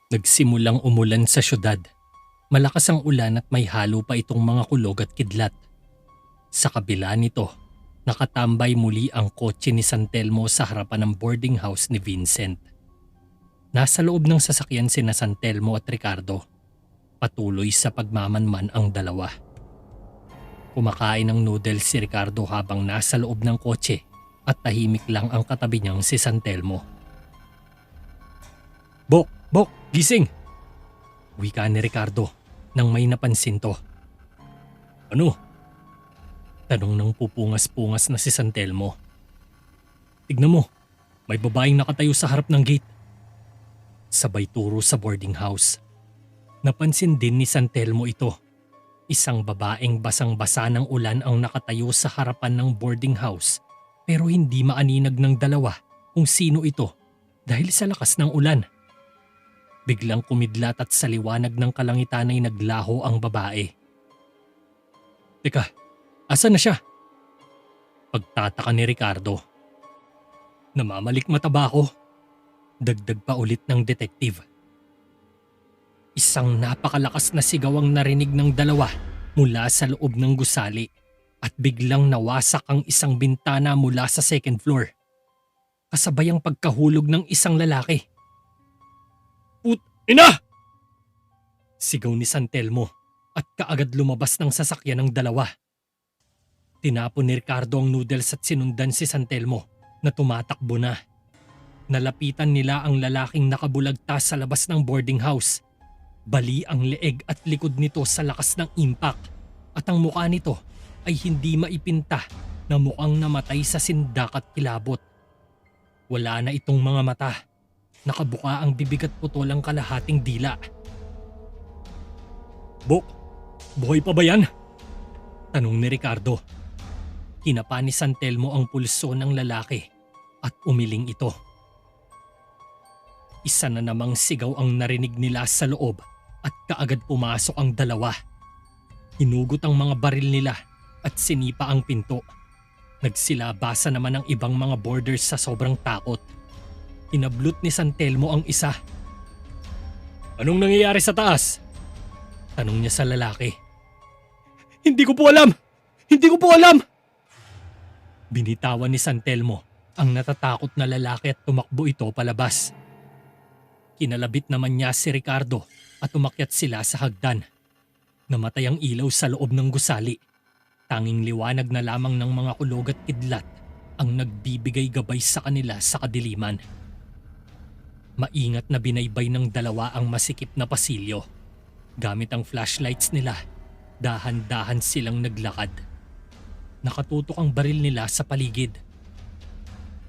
Nagsimulang umulan sa syudad. Malakas ang ulan at may halo pa itong mga kulog at kidlat. Sa kabila nito, nakatambay muli ang kotse ni San Telmo sa harapan ng boarding house ni Vincent. Nasa loob ng sasakyan sina San Telmo at Ricardo. Patuloy sa pagmamanman ang dalawa. Kumakain ng noodles si Ricardo habang nasa loob ng kotse at tahimik lang ang katabi niyang si San Telmo. Bok, gising! Wika ni Ricardo nang may napansin to. Ano? Tanong ng pupungas-pungas na si San Telmo. Tignan mo, may babaeng nakatayo sa harap ng gate. Sabay turo sa boarding house. Napansin din ni San Telmo ito. Isang babaeng basang-basa ng ulan ang nakatayo sa harapan ng boarding house pero hindi maaninag ng dalawa kung sino ito dahil sa lakas ng ulan. Biglang kumidlat at sa liwanag ng kalangitan ay naglaho ang babae. Teka, asan na siya? Pagtataka ni Ricardo. Namamalik mata ba ako? Dagdag pa ulit ng detective. Isang napakalakas na sigaw ang narinig ng dalawa mula sa loob ng gusali at biglang nawasak ang isang bintana mula sa second floor. Kasabay ang pagkahulog ng isang lalaki. Ina! Sigaw ni San Telmo at kaagad lumabas ng sasakyan ng dalawa. Tinapon ni Ricardo ang noodles at sinundan si San Telmo na tumatakbo na. Nalapitan nila ang lalaking nakabulagtas sa labas ng boarding house. Bali ang leeg at likod nito sa lakas ng impact at ang mukha nito ay hindi maipinta na mukhang namatay sa sindak at kilabot. Wala na itong mga mata. Nakabuka ang bibig at putol ang kalahating dila. Buhay pa ba yan? Tanong ni Ricardo. Kinapa ni San Telmo ang pulso ng lalaki at umiling ito. Isa na namang sigaw ang narinig nila sa loob at kaagad pumasok ang dalawa. Hinugot ang mga baril nila at sinipa ang pinto. Nagsilabasa naman ang ibang mga boarders sa sobrang takot. Inablot ni San Telmo ang isa. Anong nangyayari sa taas? Tanong niya sa lalaki. Hindi ko po alam! Binitawan ni San Telmo ang natatakot na lalaki at tumakbo ito palabas. Kinalabit naman niya si Ricardo at umakyat sila sa hagdan. Namatay ang ilaw sa loob ng gusali. Tanging liwanag na lamang ng mga kulog at kidlat ang nagbibigay gabay sa kanila sa kadiliman. Maingat na binaybay ng dalawa ang masikip na pasilyo. Gamit ang flashlights nila, dahan-dahan silang naglakad. Nakatutok ang baril nila sa paligid.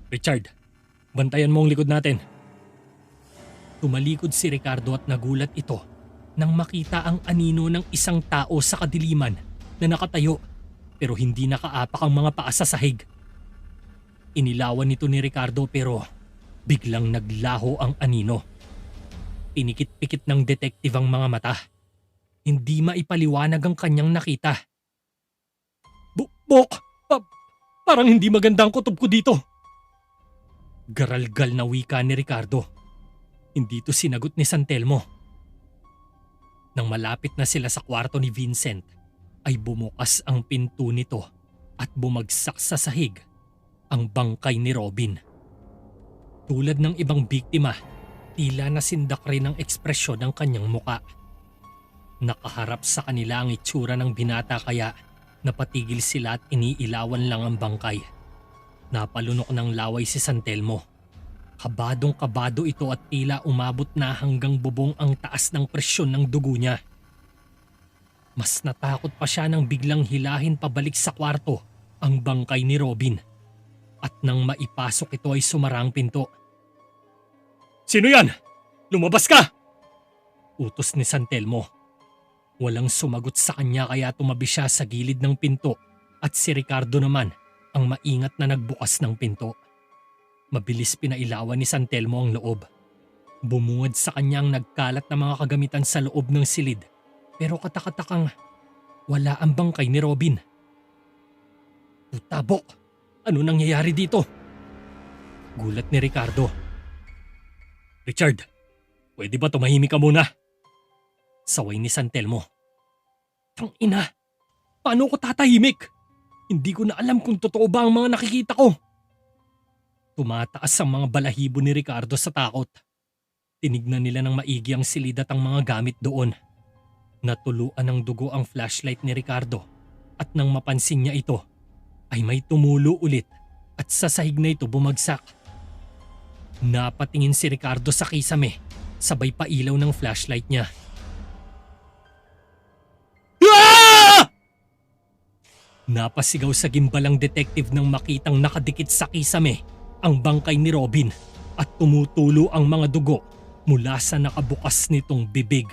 Richard, bantayan mo ang likod natin. Tumalikod si Ricardo at nagulat ito nang makita ang anino ng isang tao sa kadiliman na nakatayo pero hindi nakaapak ang mga paa sa sahig. Inilawan nito ni Ricardo pero biglang naglaho ang anino. Pinikit-pikit ng detective ang mga mata. Hindi maipaliwanag ang kanyang nakita. Bok! Parang hindi maganda ang kutob ko dito. Garalgal na wika ni Ricardo. Hindi ito sinagot ni San Telmo. Nang malapit na sila sa kwarto ni Vincent, ay bumukas ang pinto nito at bumagsak sa sahig ang bangkay ni Robin. Tulad ng ibang biktima, tila nasindak rin ang ekspresyon ng kanyang muka. Nakaharap sa kanila ang itsura ng binata kaya napatigil sila at iniilawan lang ang bangkay. Napalunok ng laway si San Telmo. Kabadong-kabado ito at tila umabot na hanggang bubong ang taas ng presyon ng dugo niya. Mas natakot pa siya nang biglang hilahin pabalik sa kwarto ang bangkay ni Robin. At nang maipasok ito ay sumarang pinto. Sino yan? Lumabas ka! Utos ni San Telmo. Walang sumagot sa kanya kaya tumabi siya sa gilid ng pinto at si Ricardo naman ang maingat na nagbukas ng pinto. Mabilis pinailawan ni San Telmo ang loob. Bumungad sa kanyang nagkalat na mga kagamitan sa loob ng silid pero katakatakang wala ang bangkay ni Robin. Putabok! Ano nangyayari dito? Gulat ni Ricardo. Richard, Pwede ba tumahimik ka muna? Saway ni San Telmo. Tangina, paano ko tatahimik? Hindi ko na alam kung totoo ba ang mga nakikita ko. Tumataas ang mga balahibo ni Ricardo sa takot. Tinignan nila ng maigi ang silid at ang mga gamit doon. Natuluan ng dugo ang flashlight ni Ricardo at nang mapansin niya ito, ay may tumulo ulit at sa sahig na ito bumagsak. Napatingin si Ricardo sa kisame, sabay pa ilaw ng flashlight niya. Ah! Napasigaw sa gimbalang detective nang makitang nakadikit sa kisame ang bangkay ni Robin at tumutulo ang mga dugo mula sa nakabukas nitong bibig.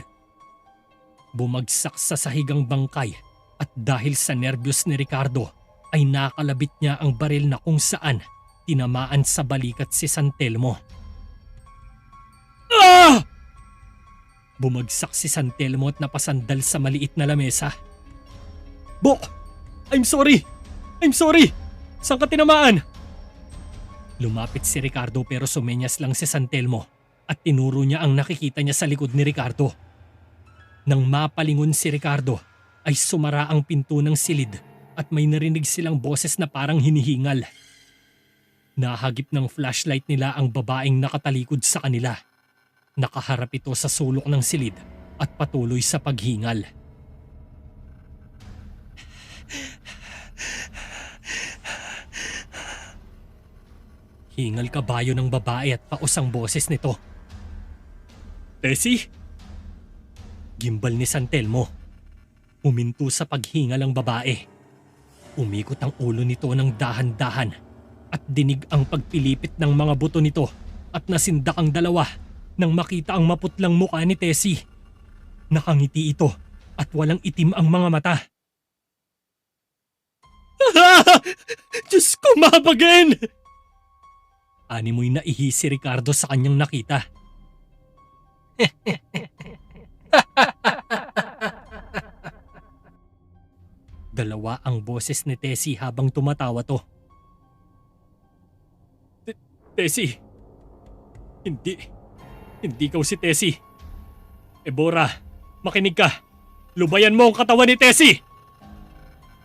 Bumagsak sa sahig ang bangkay at dahil sa nerbiyos ni Ricardo ay nakalabit niya ang baril na kung saan tinamaan sa balikat si San Telmo. Ah! Bumagsak si San Telmo at napasandal sa maliit na lamesa. Bo! I'm sorry! I'm sorry! Saan ka tinamaan? Lumapit si Ricardo pero sumenyas lang si San Telmo at tinuro niya ang nakikita niya sa likod ni Ricardo. Nang mapalingon si Ricardo ay sumara ang pinto ng silid at may narinig silang boses na parang hinihingal. Nahagip ng flashlight nila ang babaeng nakatalikod sa kanila. Nakaharap ito sa sulok ng silid at patuloy sa paghingal. Hingal kabayo ng babae at paus ang boses nito. Tessie? Gimbal ni San Telmo. Huminto sa paghingal ang babae. Umikot ang ulo nito ng dahan-dahan at dinig ang pagpilipit ng mga buto nito at nasindak ang dalawa nang makita ang maputlang mukha ni Tessie. Nakangiti ito at walang itim ang mga mata. Diyos ko, mabagin! Animoy naihi si Ricardo sa kanyang nakita. Dalawa ang boses ni Tessie habang tumatawa to. Tessie, hindi ikaw si Tessie. Ebora, makinig ka. Lubayan mo ang katawan ni Tessie!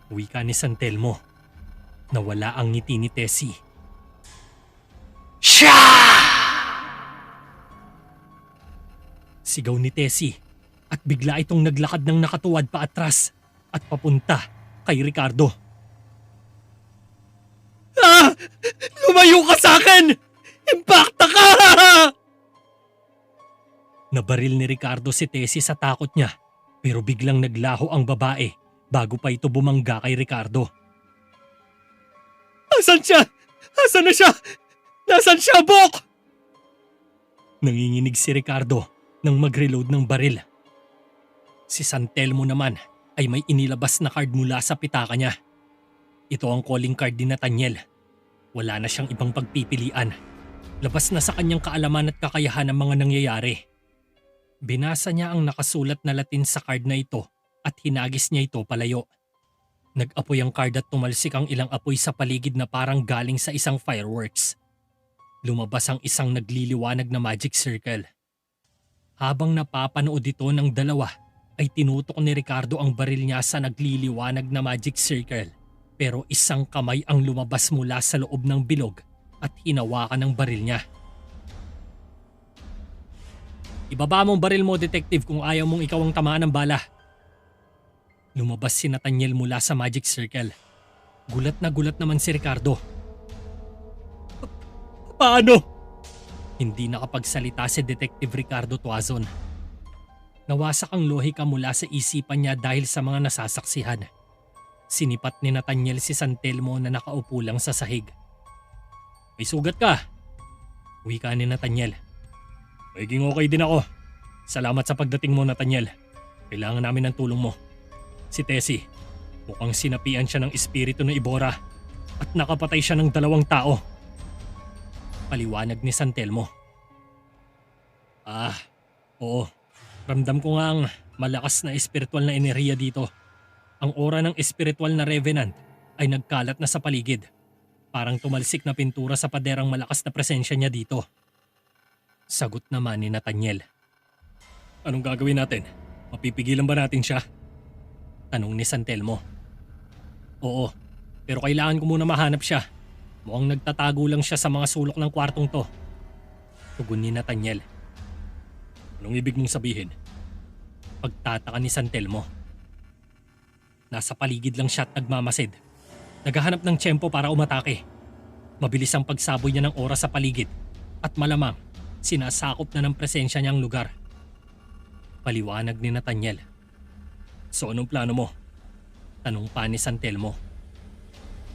Wika ni San Telmo. Nawala ang ngiti ni Tessie. Siya! Sigaw ni Tessie at bigla itong naglakad ng nakatuwad pa atras at papunta kay Ricardo. Ah! Lumayo ka sa akin! Impakta ka! Nabaril ni Ricardo si Tessie sa takot niya pero biglang naglaho ang babae bago pa ito bumangga kay Ricardo. Asan siya? Asan na siya? Nasaan siya, Bok? Nanginginig si Ricardo nang mag-reload ng baril. Si San Telmo naman ay may inilabas na card mula sa pitaka niya. Ito ang calling card ni Nathaniel. Wala na siyang ibang pagpipilian. Labas na sa kanyang kaalaman at kakayahan ang mga nangyayari. Binasa niya ang nakasulat na Latin sa card na ito at hinagis niya ito palayo. Nag-apoy ang card at tumalsik ang ilang apoy sa paligid na parang galing sa isang fireworks. Lumabas ang isang nagliliwanag na magic circle. Habang napapanood ito ng dalawa, ay tinutok ni Ricardo ang baril niya sa nagliliwanag na magic circle. Pero isang kamay ang lumabas mula sa loob ng bilog at hinawakan ng baril niya. Ibaba mong baril mo, detective, kung ayaw mong ikaw ang tamaan ng bala. Lumabas si Nathaniel mula sa magic circle. Gulat naman si Ricardo. Paano? Hindi nakapagsalita si Detective Ricardo Tuazon. Nawasak ang lohika mula sa isipan niya dahil sa mga nasasaksihan. Sinipat ni Nathaniel si San Telmo na nakaupo lang sa sahig. May sugat ka? Wika ni Nathaniel. Magiging okay din ako. Salamat sa pagdating mo, Nathaniel. Kailangan namin ng tulong mo. Si Tessie, mukhang sinapian siya ng espiritu ng Ebora at nakapatay siya ng 2 tao. Paliwanag ni San Telmo. Oo. Ramdam ko nga ang malakas na espiritual na enerhiya dito. Ang aura ng espiritual na revenant ay nagkalat na sa paligid. Parang tumalsik na pintura sa paderang malakas na presensya niya dito. Sagot naman ni Nathaniel. Anong gagawin natin? Mapipigilan ba natin siya? Tanong ni San Telmo. Oo, pero kailangan ko muna mahanap siya. Mukhang nagtatago lang siya sa mga sulok ng kwartong to. Tugon ni Nathaniel. Anong ibig mong sabihin? Pagtataka ni San Telmo. Nasa paligid lang siya at nagmamasid. Naghahanap ng tiyempo para umatake. Mabilis ang pagsaboy niya ng oras sa paligid at malamang sinasakop na ng presensya niya ang lugar. Paliwanag ni Nathaniel. So anong plano mo? Tanong pa ni San Telmo.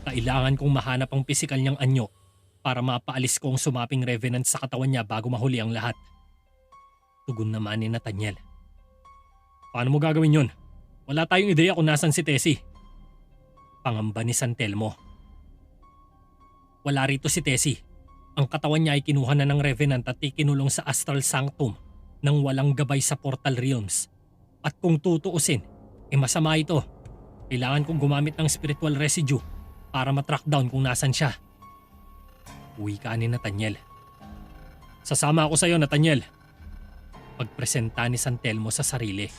Kailangan kong mahanap ang pisikal niyang anyo para mapaalis ko ang sumaping revenant sa katawan niya bago mahuli ang lahat. Tugon naman ni Nathaniel. Paano mo gagawin yun? Wala tayong ideya kung nasan si Tessie. Pangamba ni San Telmo. Wala rito si Tessie. Ang katawan niya ay kinuha na ng revenant at ikinulong sa Astral Sanctum nang walang gabay sa Portal Realms. At kung tutuusin, masama ito. Kailangan kong gumamit ng spiritual residue para matrack down kung nasan siya. Wika ni Nathaniel. Sasama ako sa iyo, Nathaniel. Pagpresenta ni San Telmo sa sarili.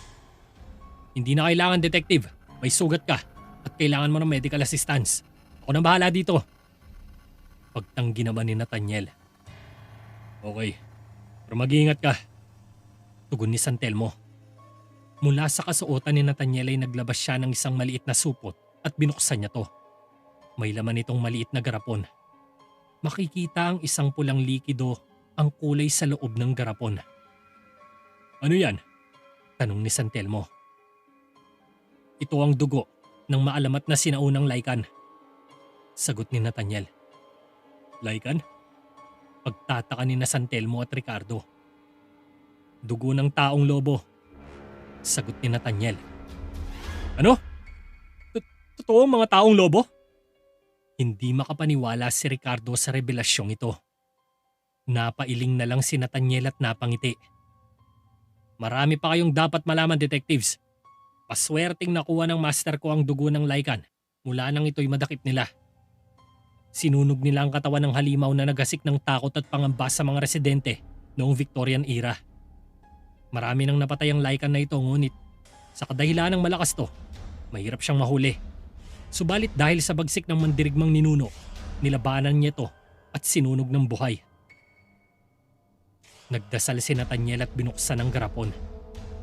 Hindi na kailangan, detective. May sugat ka at kailangan mo ng medical assistance. Ako na bahala dito. Pagtanggi naman ni Nathaniel. Okay, pero mag-iingat ka. Tugon ni San Telmo. Mula sa kasuotan ni Nathaniel ay naglabas siya ng isang maliit na supot at binuksan niya to. May laman itong maliit na garapon. Makikita ang isang pulang likido ang kulay sa loob ng garapon. Ano yan? Tanong ni San Telmo. Ito ang dugo ng maalamat na sinaunang Lycan. Sagot ni Nathaniel. Lycan? Pagtataka ni na San Telmo at Ricardo. Dugo ng taong lobo. Sagot ni Nathaniel. Ano? Totoo ang mga taong lobo? Hindi makapaniwala si Ricardo sa revelasyong ito. Napailing na lang si Nathaniel at napangiti. Marami pa kayong dapat malaman, detectives. Paswerteng nakuha ng master ko ang dugo ng Lycan mula nang ito'y madakip nila. Sinunog nila ang katawan ng halimaw na nagasik ng takot at pangamba sa mga residente noong Victorian era. Marami nang napatay ang Lycan na ito, ngunit sa kadahilan ng malakas to, mahirap siyang mahuli. Subalit dahil sa bagsik ng mandirigmang ninuno, nilabanan niya ito at sinunog ng buhay. Nagdasal si Nathaniel at binuksan ang garapon.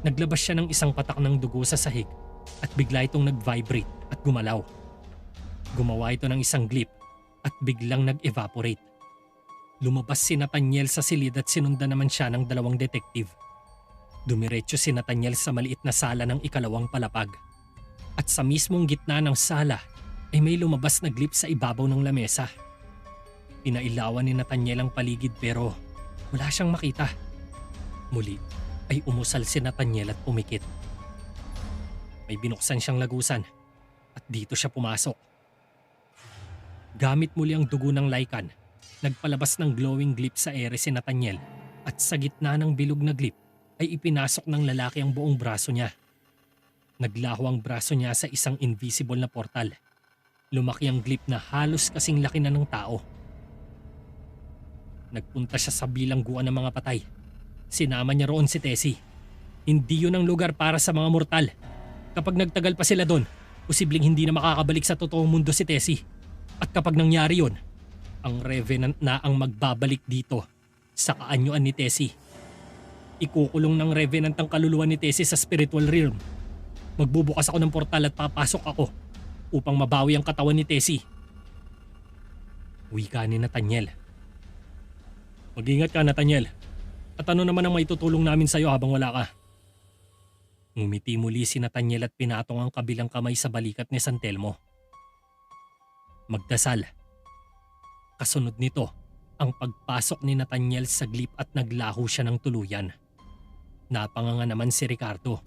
Naglabas siya ng isang patak ng dugo sa sahig at bigla itong nag-vibrate at gumalaw. Gumawa ito ng isang glip at biglang nag-evaporate. Lumabas si Nathaniel sa silid at sinundan naman siya ng dalawang detective. Dumiretso si Nathaniel sa maliit na sala ng ikalawang palapag. At sa mismong gitna ng sala ay may lumabas na glip sa ibabaw ng lamesa. Pinailawan ni Nathaniel ang paligid pero wala siyang makita. Muli ay umusal si Nathaniel at pumikit. May binuksan siyang lagusan at dito siya pumasok. Gamit muli ang dugo ng Lycan, nagpalabas ng glowing glip sa ere si Nathaniel at sa gitna ng bilog na glip ay ipinasok ng lalaki ang buong braso niya. Naglaho ang braso niya sa isang invisible na portal. Lumaki ang glip na halos kasing laki na ng tao. Nagpunta siya sa bilangguan ng mga patay. Sinama niya roon si Tessie. Hindi yun ang lugar para sa mga mortal. Kapag nagtagal pa sila doon, posibleng hindi na makakabalik sa totoong mundo si Tessie. At kapag nangyari yun, ang Revenant na ang magbabalik dito sa kaanyuan ni Tessie. Ikukulong ng Revenant ang kaluluwa ni Tessie sa spiritual realm. Magbubukas ako ng portal at papasok ako upang mabawi ang katawan ni Tessie. Wika ni Nathaniel. Mag-ingat ka, Nathaniel. At ano naman ang maitutulong namin sa iyo habang wala ka? Ngumiti muli si Nathaniel at pinatong ang kabilang kamay sa balikat ni San Telmo. Magdasal. Kasunod nito, ang pagpasok ni Nathaniel sa glip at naglaho siya ng tuluyan. Napanganga naman si Ricardo.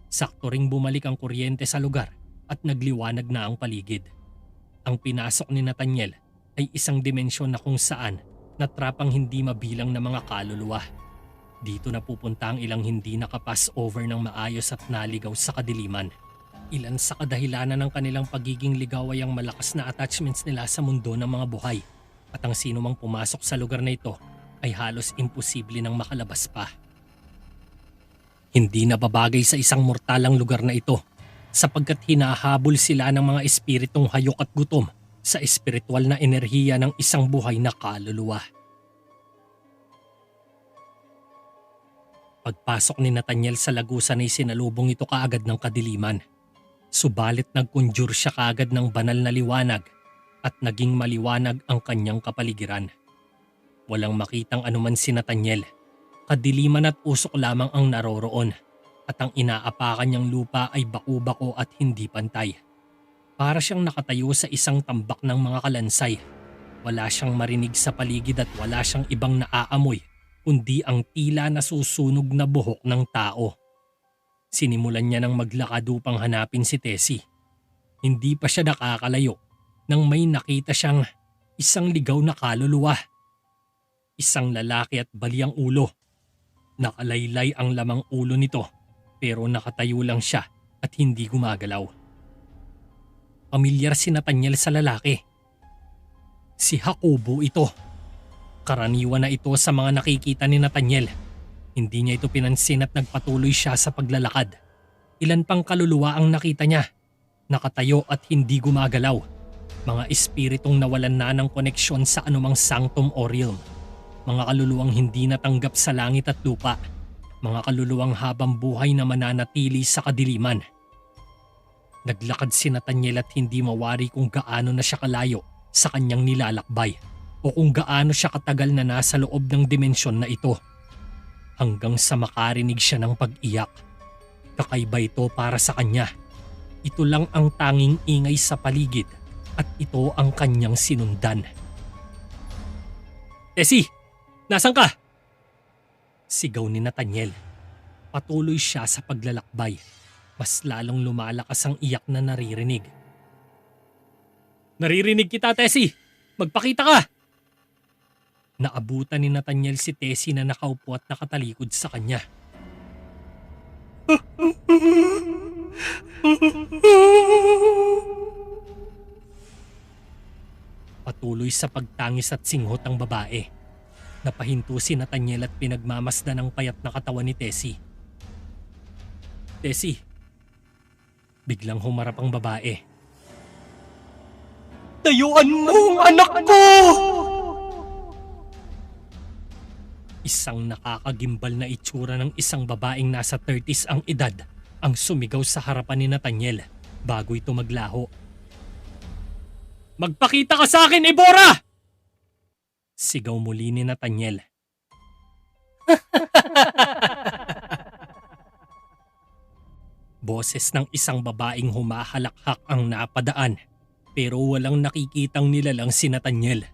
Sakto ring bumalik ang kuryente sa lugar at nagliwanag na ang paligid. Ang pinasok ni Nathaniel ay isang dimensyon na kung saan natrapang hindi mabilang na mga kaluluwa. Dito na pupunta ang ilang hindi nakapass over ng maayos at naligaw sa kadiliman. Ilan sa kadahilanan ng kanilang pagiging ligaw ay ang malakas na attachments nila sa mundo ng mga buhay. At ang sino mang pumasok sa lugar na ito ay halos imposible nang makalabas pa. Hindi nababagay sa isang mortalang lugar na ito sapagkat hinahabol sila ng mga espiritong hayok at gutom sa espiritual na enerhiya ng isang buhay na kaluluwa. Pagpasok ni Nathaniel sa lagusan ay sinalubong ito kaagad ng kadiliman. Subalit nagkunjur siya kaagad ng banal na liwanag at naging maliwanag ang kanyang kapaligiran. Walang makitang anuman si Nathaniel. Kadiliman at usok lamang ang naroroon at ang inaapakan niyang lupa ay baku-bako at hindi pantay. Para siyang nakatayo sa isang tambak ng mga kalansay. Wala siyang marinig sa paligid at wala siyang ibang naaamoy kundi ang tila nasusunog na buhok ng tao. Sinimulan niya ng maglakad upang hanapin si Tessie. Hindi pa siya nakakalayo nang may nakita siyang isang ligaw na kaluluwa. Isang lalaki at bali ang ulo. Nakalaylay ang lamang ulo nito pero nakatayo lang siya at hindi gumagalaw. Pamilyar si Nathaniel sa lalaki. Si Jacobo ito. Karaniwan na ito sa mga nakikita ni Nathaniel. Hindi niya ito pinansin at nagpatuloy siya sa paglalakad. Ilan pang kaluluwa ang nakita niya. Nakatayo at hindi gumagalaw. Mga espiritong nawalan na ng koneksyon sa anumang sanctum o realm. Mga kaluluwang hindi natanggap sa langit at lupa. Mga kaluluwang habang buhay na mananatili sa kadiliman. Naglakad si Nathaniel at hindi mawari kung gaano na siya kalayo sa kanyang nilalakbay o kung gaano siya katagal na nasa loob ng dimensyon na ito. Hanggang sa makarinig siya ng pag-iyak. Kakaiba ito para sa kanya. Ito lang ang tanging ingay sa paligid at ito ang kanyang sinundan. Tessie! Nasaan ka? Sigaw ni Nathaniel. Patuloy siya sa paglalakbay. Mas lalong lumalakas ang iyak na naririnig. Naririnig kita, Tessie! Magpakita ka! Naabutan ni Nathaniel si Tessie na nakaupo at nakatalikod sa kanya. Patuloy sa pagtangis at singhot ang babae. Napahinto si Nathaniel at pinagmamasdan ang payat na katawan ni Tessie. Tessie. Biglang humarap ang babae. Tayuan mo ang anak ko! Isang nakakagimbal na itsura ng isang babaeng nasa 30s ang edad ang sumigaw sa harapan ni Nathaniel bago ito maglaho. Magpakita ka sa akin, Ebora! Sigaw muli ni Nathaniel. Boses ng isang babaeng humahalakhak ang napadaan pero walang nakikitang nilalang si Nathaniel.